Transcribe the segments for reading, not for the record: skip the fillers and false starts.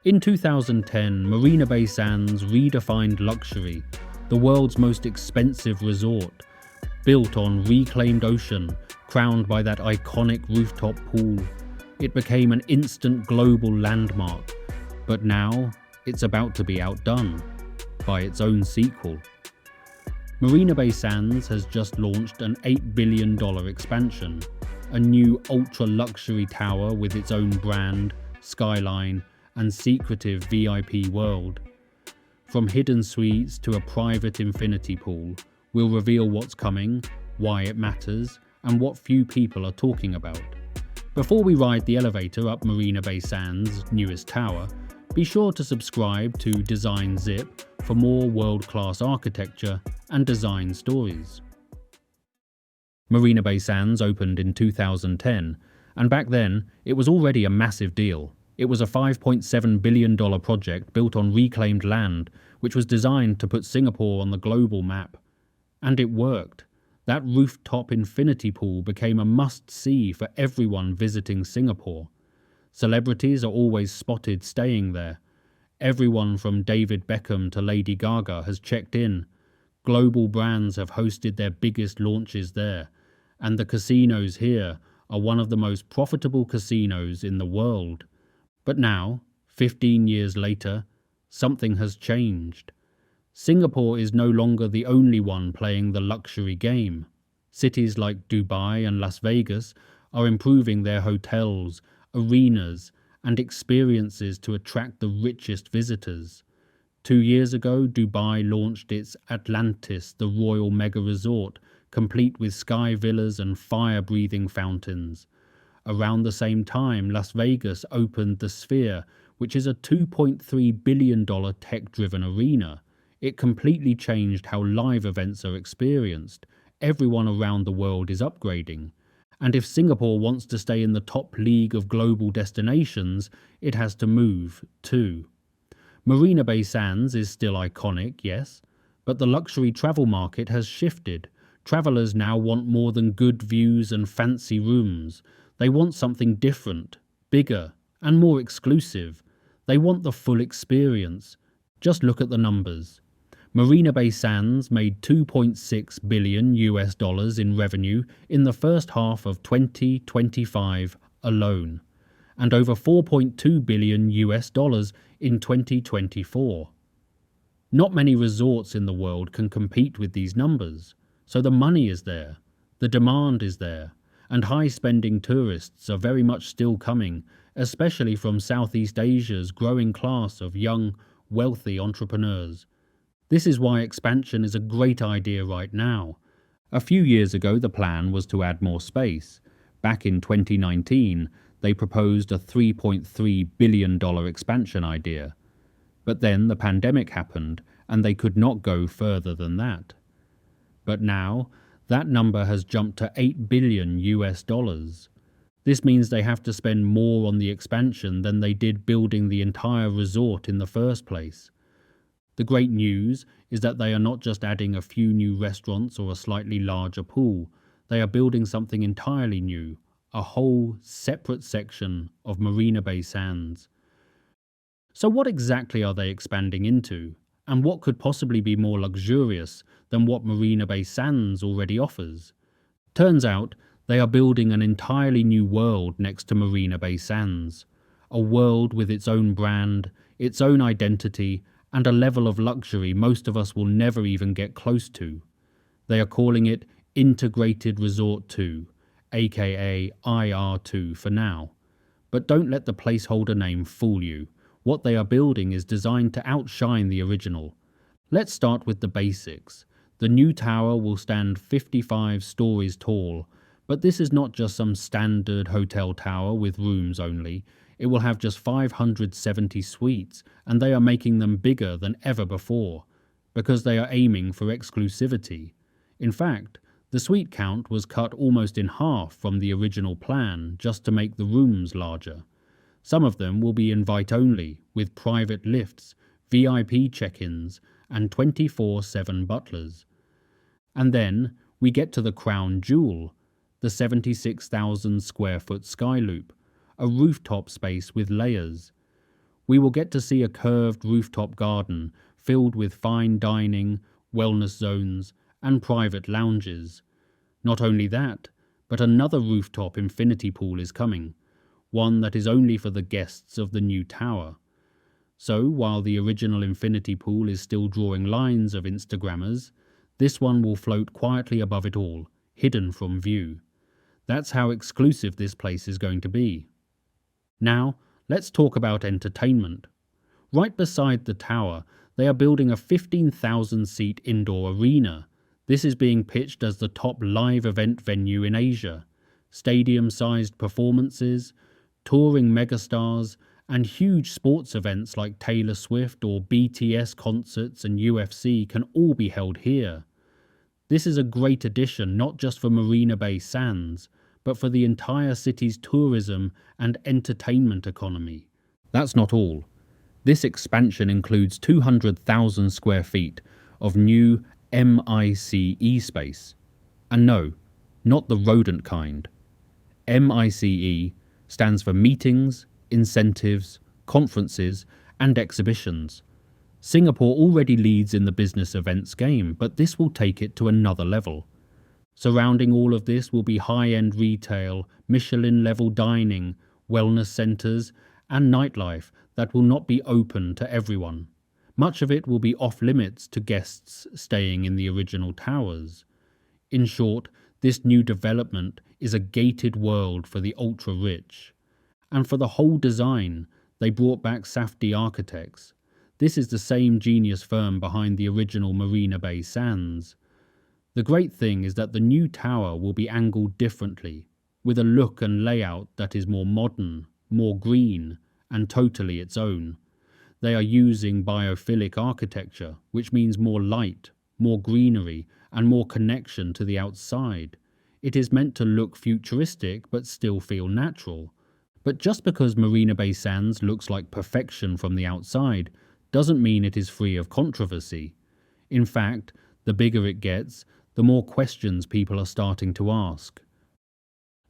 In 2010, Marina Bay Sands redefined luxury, the world's most expensive resort, built on reclaimed ocean, crowned by that iconic rooftop pool. It became an instant global landmark, but now it's about to be outdone by its own sequel. Marina Bay Sands has just launched an $8 billion expansion, a new ultra-luxury tower with its own brand, skyline, and secretive VIP world. From hidden suites to a private infinity pool, we'll reveal what's coming, why it matters, and what few people are talking about. Before we ride the elevator up Marina Bay Sands' newest tower, be sure to subscribe to Design Zip for more world-class architecture and design stories. Marina Bay Sands opened in 2010, and back then, it was already a massive deal. It was a $5.7 billion project built on reclaimed land, which was designed to put Singapore on the global map. And it worked. That rooftop infinity pool became a must-see for everyone visiting Singapore. Celebrities are always spotted staying there. Everyone from David Beckham to Lady Gaga has checked in. Global brands have hosted their biggest launches there. And the casinos here are one of the most profitable casinos in the world. But now, 15 years later, something has changed. Singapore is no longer the only one playing the luxury game. Cities like Dubai and Las Vegas are improving their hotels, arenas, and experiences to attract the richest visitors. 2 years ago, Dubai launched its Atlantis, the royal mega resort, complete with sky villas and fire-breathing fountains. Around the same time, Las Vegas opened the Sphere, which is a $2.3 billion tech-driven arena. It completely changed how live events are experienced. Everyone around the world is upgrading. And if Singapore wants to stay in the top league of global destinations, it has to move, too. Marina Bay Sands is still iconic, yes, but the luxury travel market has shifted. Travelers now want more than good views and fancy rooms. They want something different, bigger, and more exclusive. They want the full experience. Just look at the numbers. Marina Bay Sands made $2.6 billion in revenue in the first half of 2025 alone, and over $4.2 billion in 2024. Not many resorts in the world can compete with these numbers, so the money is there, the demand is there, and high-spending tourists are very much still coming, especially from Southeast Asia's growing class of young, wealthy entrepreneurs. This is why expansion is a great idea right now. A few years ago, the plan was to add more space. Back in 2019, they proposed a $3.3 billion expansion idea. But then the pandemic happened, and they could not go further than that. But now, that number has jumped to $8 billion. This means they have to spend more on the expansion than they did building the entire resort in the first place. The great news is that they are not just adding a few new restaurants or a slightly larger pool. They are building something entirely new, a whole separate section of Marina Bay Sands. So what exactly are they expanding into? And what could possibly be more luxurious than what Marina Bay Sands already offers? Turns out, they are building an entirely new world next to Marina Bay Sands. A world with its own brand, its own identity, and a level of luxury most of us will never even get close to. They are calling it Integrated Resort 2, aka IR2 for now. But don't let the placeholder name fool you. What they are building is designed to outshine the original. Let's start with the basics. The new tower will stand 55 stories tall, but this is not just some standard hotel tower with rooms only. It will have just 570 suites, and they are making them bigger than ever before, because they are aiming for exclusivity. In fact, the suite count was cut almost in half from the original plan just to make the rooms larger. Some of them will be invite-only, with private lifts, VIP check-ins, and 24/7 butlers. And then we get to the crown jewel, the 76,000 square foot Skyloop, a rooftop space with layers. We will get to see a curved rooftop garden filled with fine dining, wellness zones, and private lounges. Not only that, but another rooftop infinity pool is coming, one that is only for the guests of the new tower. So, while the original infinity pool is still drawing lines of Instagrammers, this one will float quietly above it all, hidden from view. That's how exclusive this place is going to be. Now, let's talk about entertainment. Right beside the tower, they are building a 15,000-seat indoor arena. This is being pitched as the top live event venue in Asia. Stadium-sized performances, touring megastars, and huge sports events like Taylor Swift or BTS concerts and UFC can all be held here. This is a great addition not just for Marina Bay Sands, but for the entire city's tourism and entertainment economy. That's not all. This expansion includes 200,000 square feet of new MICE space. And no, not the rodent kind. MICE stands for meetings, incentives, conferences, and exhibitions. Singapore already leads in the business events game, but this will take it to another level. Surrounding all of this will be high-end retail, Michelin-level dining, wellness centres, and nightlife that will not be open to everyone. Much of it will be off-limits to guests staying in the original towers. In short, this new development is a gated world for the ultra-rich. And for the whole design, they brought back Safdie Architects. This is the same genius firm behind the original Marina Bay Sands. The great thing is that the new tower will be angled differently, with a look and layout that is more modern, more green, and totally its own. They are using biophilic architecture, which means more light, more greenery, and more connection to the outside. It is meant to look futuristic but still feel natural. But just because Marina Bay Sands looks like perfection from the outside doesn't mean it is free of controversy. In fact, the bigger it gets, the more questions people are starting to ask.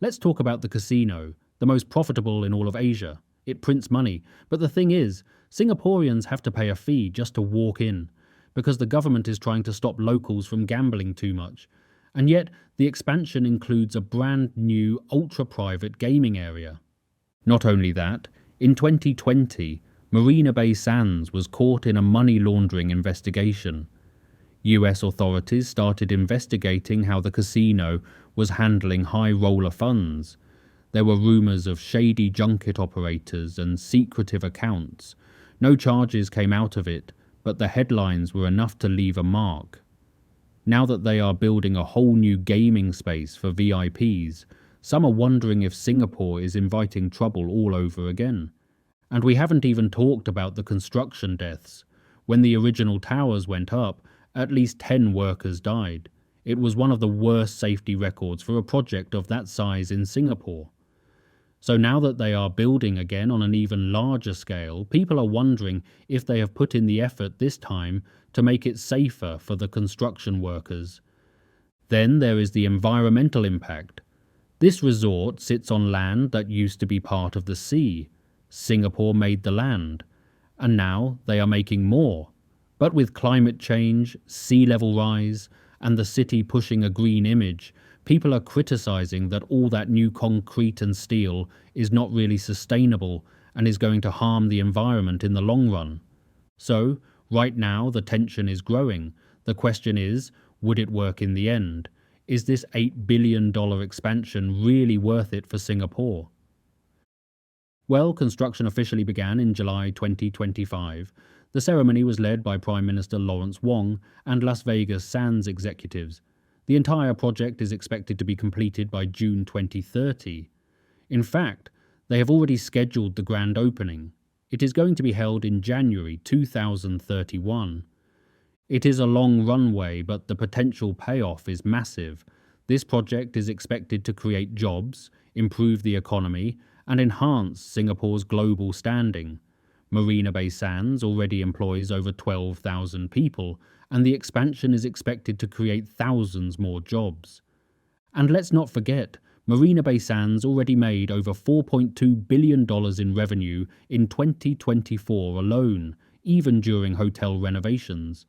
Let's talk about the casino, the most profitable in all of Asia. It prints money, but the thing is, Singaporeans have to pay a fee just to walk in, because the government is trying to stop locals from gambling too much. And yet, the expansion includes a brand new ultra-private gaming area. Not only that, in 2020, Marina Bay Sands was caught in a money laundering investigation. US authorities started investigating how the casino was handling high roller funds. There were rumours of shady junket operators and secretive accounts. No charges came out of it, but the headlines were enough to leave a mark. Now that they are building a whole new gaming space for VIPs, some are wondering if Singapore is inviting trouble all over again. And we haven't even talked about the construction deaths. When the original towers went up, at least 10 workers died. It was one of the worst safety records for a project of that size in Singapore. So now that they are building again on an even larger scale, people are wondering if they have put in the effort this time to make it safer for the construction workers. Then there is the environmental impact. This resort sits on land that used to be part of the sea. Singapore made the land, and now they are making more. But with climate change, sea level rise, and the city pushing a green image, people are criticizing that all that new concrete and steel is not really sustainable and is going to harm the environment in the long run. So, right now the tension is growing. The question is, would it work in the end? Is this $8 billion expansion really worth it for Singapore? Well, construction officially began in July 2025. The ceremony was led by Prime Minister Lawrence Wong and Las Vegas Sands executives. The entire project is expected to be completed by June 2030. In fact, they have already scheduled the grand opening. It is going to be held in January 2031. It is a long runway, but the potential payoff is massive. This project is expected to create jobs, improve the economy, and enhance Singapore's global standing. Marina Bay Sands already employs over 12,000 people, and the expansion is expected to create thousands more jobs. And let's not forget, Marina Bay Sands already made over $4.2 billion in revenue in 2024 alone, even during hotel renovations.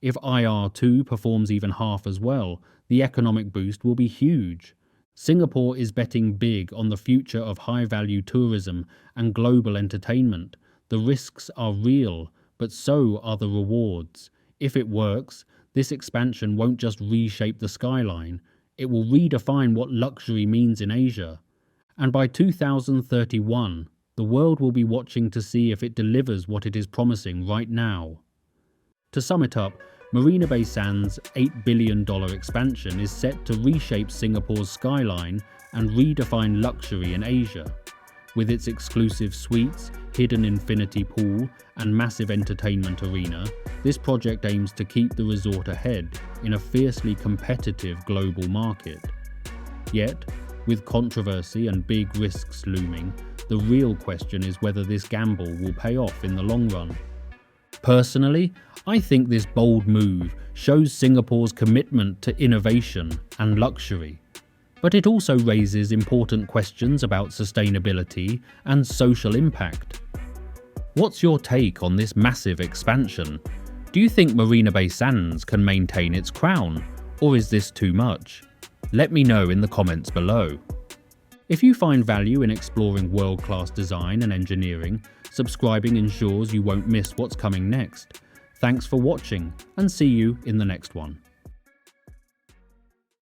If IR2 performs even half as well, the economic boost will be huge. Singapore is betting big on the future of high-value tourism and global entertainment. The risks are real, but so are the rewards. If it works, this expansion won't just reshape the skyline, it will redefine what luxury means in Asia. And by 2031, the world will be watching to see if it delivers what it is promising right now. To sum it up, Marina Bay Sands' $8 billion expansion is set to reshape Singapore's skyline and redefine luxury in Asia. With its exclusive suites, hidden infinity pool, and massive entertainment arena, this project aims to keep the resort ahead in a fiercely competitive global market. Yet, with controversy and big risks looming, the real question is whether this gamble will pay off in the long run. Personally, I think this bold move shows Singapore's commitment to innovation and luxury. But it also raises important questions about sustainability and social impact. What's your take on this massive expansion? Do you think Marina Bay Sands can maintain its crown, or is this too much? Let me know in the comments below. If you find value in exploring world-class design and engineering, subscribing ensures you won't miss what's coming next. Thanks for watching, and see you in the next one.